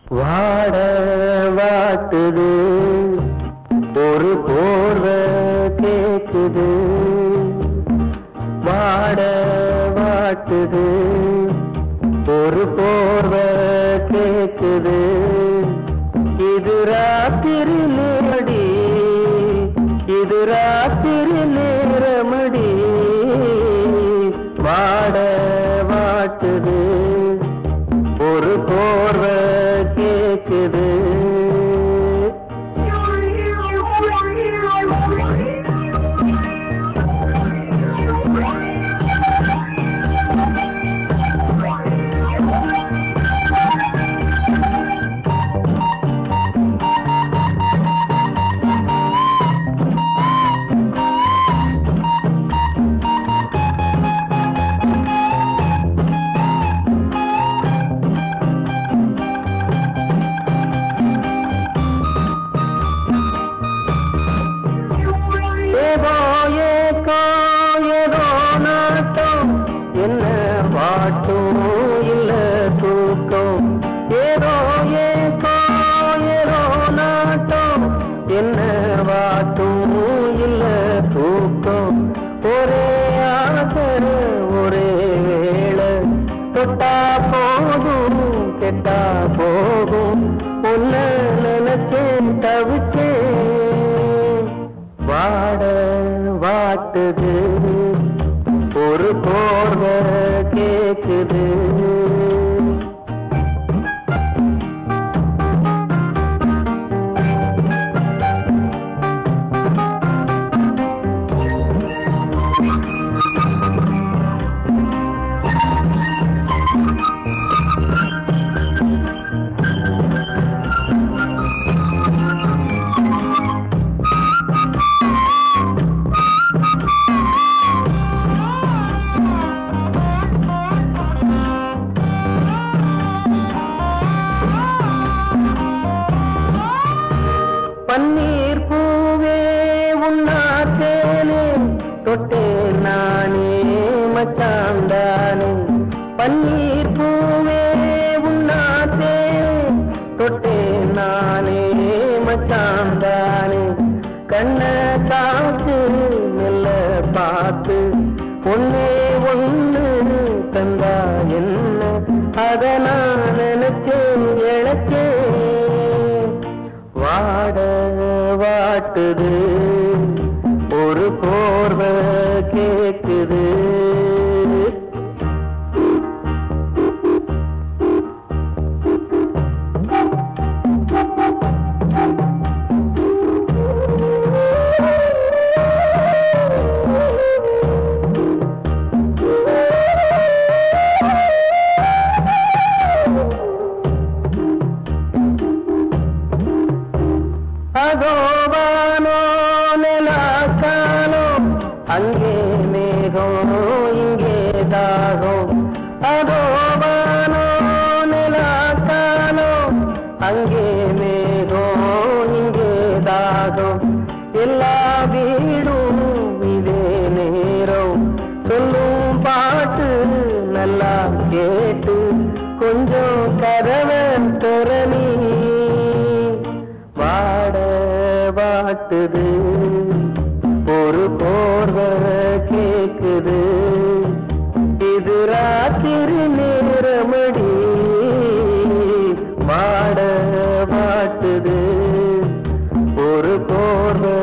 வாட வாட்டுது ஒரு போர்வை கேக்குது வாட வாட்டுது ஒரு போர்வை கேக்குது இது ராத்திரி நேரடி இது ராத்திரி நேரமடி வாட வாட்டுது ஒரு போர்வை கேக்குது என்ன பாட்டும் இல்ல தூக்கம் ஏதோ ஏதோ ஏதோ நாட்டம் என்ன பாட்டும் இல்ல தூக்கம் ஒரே ஆசை ஒரே வேளை தொட்டா போதும் கெட்டா போகும் ஒன்ன நினைச்சேன் தவிச்சேன் வாட வாட்டுது ஒரு போர்வை கேக்குது பன்னீர் பூவே உன்னாத்தேனே தொட்டே நானே மச்சாந்தானே பன்னீர் பூவே உன்னாத்தே தொட்டே நானே மச்சாந்தானே கண்ண காத்து மெல்ல பார்த்து ஒன்னே ஒன்று தந்தா என்ன அத நான் நினைச்சேன் இழைச்சேன் வாட வாட்டுது ஒரு போர்வை கேக்குது அதோவானோ நிலாக்கானோ அங்கே மேகம் இங்கே தாகம் அதோவானோ நிலாக்கானோ அங்கே மேகம் இங்கே தாகம் எல்லா வீடும் இதே நேரம் சொல்லும் பாட்டு நல்லா கேட்டு கொஞ்சம் கதவை திறனி வாட வாட்டுது ஒரு போர்வை கேக்குது இது ராத்திரி நேரமடி வாட வாட்டுது ஒரு போர்வை